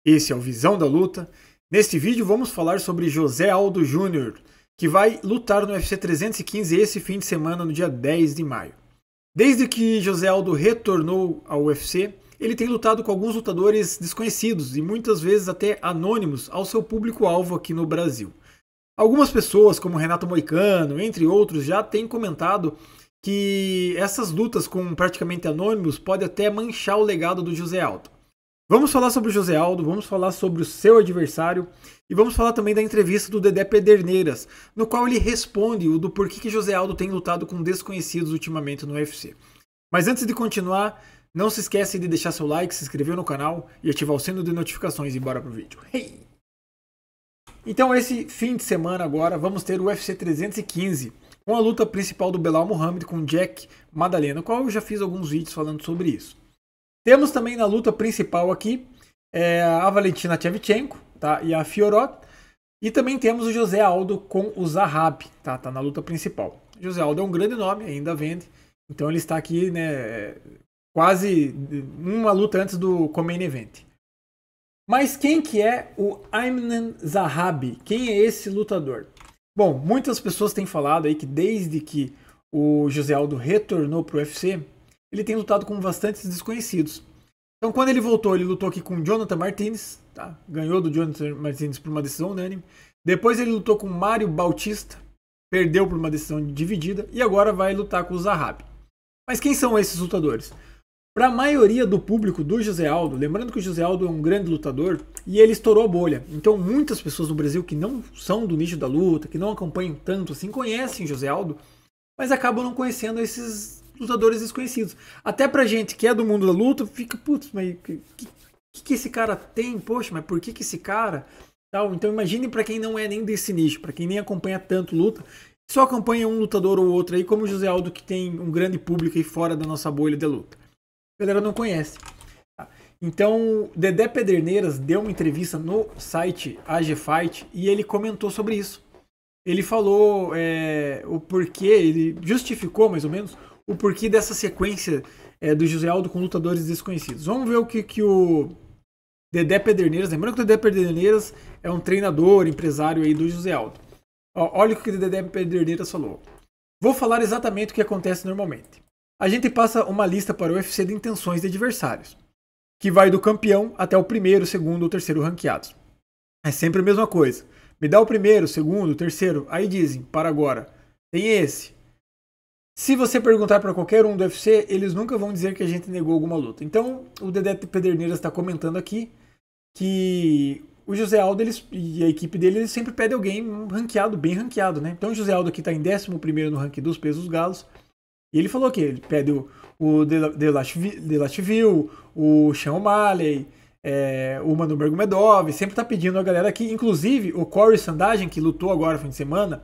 Esse é o Visão da Luta. Neste vídeo vamos falar sobre José Aldo Júnior, que vai lutar no UFC 315 esse fim de semana, no dia 10 de maio. Desde que José Aldo retornou ao UFC, ele tem lutado com alguns lutadores desconhecidos e muitas vezes até anônimos ao seu público-alvo aqui no Brasil. Algumas pessoas, como Renato Moicano, entre outros, já têm comentado que essas lutas com praticamente anônimos podem até manchar o legado do José Aldo. Vamos falar sobre o José Aldo, vamos falar sobre o seu adversário e vamos falar também da entrevista do Dedé Pederneiras, no qual ele responde o do porquê que José Aldo tem lutado com desconhecidos ultimamente no UFC. Mas antes de continuar, não se esquece de deixar seu like, se inscrever no canal e ativar o sino de notificações e bora pro vídeo. Hey! Então esse fim de semana agora vamos ter o UFC 315, com a luta principal do Belal Muhammad com Jack Maddalena, no qual eu já fiz alguns vídeos falando sobre isso. Temos também na luta principal aqui a Valentina Shevchenko, tá? E a Fiorot. E também temos o José Aldo com o Zahabi, tá na luta principal. O José Aldo é um grande nome, ainda vende. Então ele está aqui, né, quase uma luta antes do Main Event. Mas quem que é o Aiemann Zahabi? Quem é esse lutador? Bom, muitas pessoas têm falado aí que desde que o José Aldo retornou para o UFC, ele tem lutado com bastantes desconhecidos. Então, quando ele voltou, ele lutou aqui com Jonathan Martinez, tá? Ganhou do Jonathan Martinez por uma decisão unânime. Depois ele lutou com Mário Bautista, perdeu por uma decisão dividida. E agora vai lutar com o Zahabi. Mas quem são esses lutadores? Para a maioria do público do José Aldo, lembrando que o José Aldo é um grande lutador e ele estourou a bolha. Então, muitas pessoas no Brasil que não são do nicho da luta, que não acompanham tanto assim, conhecem o José Aldo, mas acabam não conhecendo esses lutadores desconhecidos. Até pra gente que é do mundo da luta, fica, putz, mas que esse cara tem? Poxa, mas por que esse cara? Tal. Então imagine pra quem não é nem desse nicho, pra quem nem acompanha tanto luta, só acompanha um lutador ou outro aí, como o José Aldo, que tem um grande público aí fora da nossa bolha de luta. A galera não conhece. Então, Dedé Pederneiras deu uma entrevista no site AG Fight e ele comentou sobre isso. Ele falou o porquê, ele justificou mais ou menos o porquê dessa sequência do José Aldo com lutadores desconhecidos. Vamos ver o que o Dedé Pederneiras, lembrando que o Dedé Pederneiras é um treinador, empresário aí do José Aldo. Olha o que o Dedé Pederneiras falou. Vou falar exatamente o que acontece normalmente. A gente passa uma lista para o UFC de intenções de adversários, que vai do campeão até o primeiro, segundo ou terceiro ranqueados. É sempre a mesma coisa. Me dá o primeiro, segundo, terceiro, aí dizem, para agora, tem esse. Se você perguntar para qualquer um do UFC, eles nunca vão dizer que a gente negou alguma luta. Então, o Dedé Pederneiras está comentando aqui que o José Aldo e a equipe dele eles sempre pedem alguém ranqueado, bem ranqueado, né? Então, o José Aldo aqui está em 11º no ranking dos pesos galos. E ele falou que ele pede o Dlachville, o Sean O'Malley, o Manu Nurmagomedov, sempre está pedindo a galera aqui. Inclusive, o Corey Sandhagen, que lutou agora no fim de semana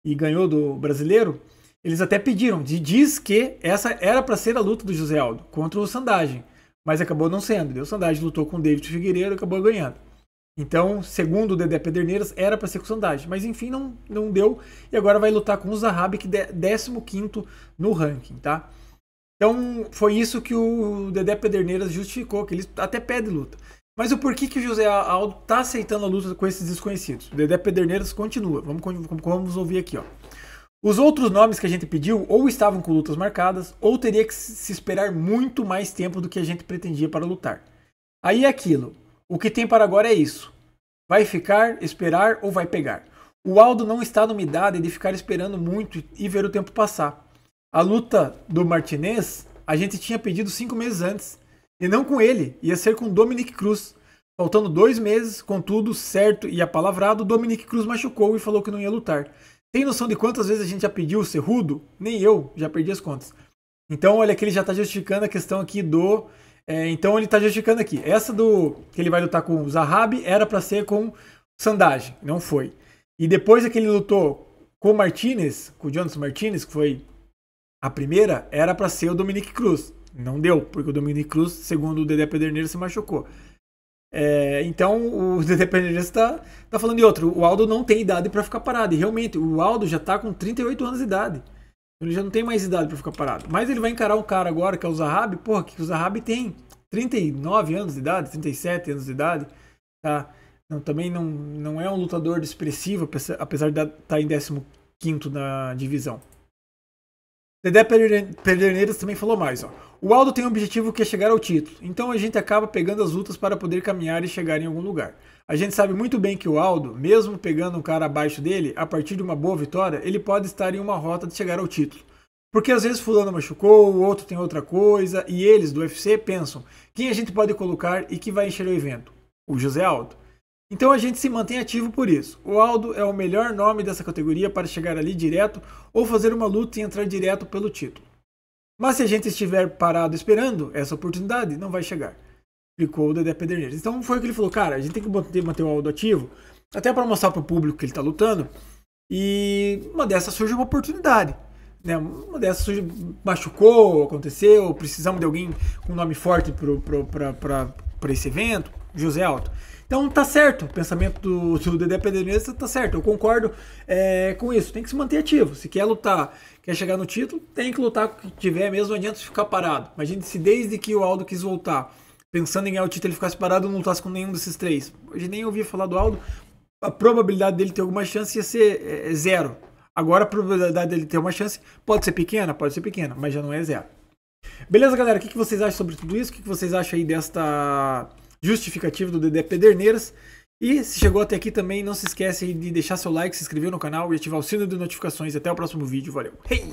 e ganhou do brasileiro, eles até pediram, diz que essa era para ser a luta do José Aldo contra o Sandhagen, mas acabou não sendo. O Sandhagen lutou com o David Figueiredo e acabou ganhando. Então, segundo o Dedé Pederneiras, era para ser com o Sandhagen, mas enfim, não deu. E agora vai lutar com o Zahabi, que é 15º no ranking, tá? Então, foi isso que o Dedé Pederneiras justificou, que ele até pede luta. Mas o porquê que o José Aldo tá aceitando a luta com esses desconhecidos? O Dedé Pederneiras continua. Vamos ouvir aqui, ó. Os outros nomes que a gente pediu ou estavam com lutas marcadas, ou teria que se esperar muito mais tempo do que a gente pretendia para lutar. Aí é aquilo. O que tem para agora é isso. Vai ficar, esperar ou vai pegar? O Aldo não está numa idade de ficar esperando muito e ver o tempo passar. A luta do Martinez, a gente tinha pedido 5 meses antes. E não com ele, ia ser com Dominick Cruz. Faltando 2 meses, com tudo certo e apalavrado, Dominick Cruz machucou e falou que não ia lutar. Tem noção de quantas vezes a gente já pediu o Cerrudo? Nem eu, já perdi as contas. Então, olha que ele já está justificando a questão aqui do... então, ele está justificando aqui. Essa do que ele vai lutar com o Zahabi era para ser com o Sandhagen, não foi. E depois que ele lutou com o Martinez, com o Jonathan Martinez, que foi a primeira, era para ser o Dominick Cruz. Não deu, porque o Dominick Cruz, segundo o Dedé Pederneiras, se machucou. Então o Dedé Pederneiras está falando de outro. O Aldo não tem idade para ficar parado. E realmente, o Aldo já está com 38 anos de idade. Ele já não tem mais idade para ficar parado. Mas ele vai encarar um cara agora que é o Zahabi. Porra, que o Zahabi tem 39 anos de idade, 37 anos de idade. tá? Não, também não é um lutador expressivo, apesar de estar em 15º na divisão. Dedé Pederneiras também falou mais, ó. O Aldo tem um objetivo que é chegar ao título, então a gente acaba pegando as lutas para poder caminhar e chegar em algum lugar. A gente sabe muito bem que o Aldo, mesmo pegando um cara abaixo dele, a partir de uma boa vitória, ele pode estar em uma rota de chegar ao título. Porque às vezes fulano machucou, o outro tem outra coisa, e eles do UFC pensam quem a gente pode colocar e que vai encher o evento? O José Aldo. Então a gente se mantém ativo por isso. O Aldo é o melhor nome dessa categoria para chegar ali direto ou fazer uma luta e entrar direto pelo título. Mas se a gente estiver parado esperando essa oportunidade, não vai chegar. Explicou o Dedé Pederneiras. Então foi o que ele falou, cara, a gente tem que manter o Aldo ativo, até para mostrar para o público que ele está lutando, e uma dessas surge uma oportunidade. Né? Uma dessas surge, machucou, aconteceu, precisamos de alguém com nome forte para esse evento, José Aldo. Então tá certo, o pensamento do Dedé Pederneiras tá certo, eu concordo com isso, tem que se manter ativo, se quer lutar, quer chegar no título, tem que lutar com o que tiver mesmo, não adianta ficar parado. Imagine se desde que o Aldo quis voltar, pensando em ganhar o título, ele ficasse parado e não lutasse com nenhum desses três. Hoje nem ouvi falar do Aldo, a probabilidade dele ter alguma chance ia ser zero. Agora a probabilidade dele ter uma chance pode ser pequena, mas já não é zero. Beleza, galera? O que vocês acham sobre tudo isso? O que vocês acham aí desta justificativa do Dedé Pederneiras? E se chegou até aqui também, não se esquece de deixar seu like, se inscrever no canal e ativar o sino de notificações. Até o próximo vídeo. Valeu! Hey!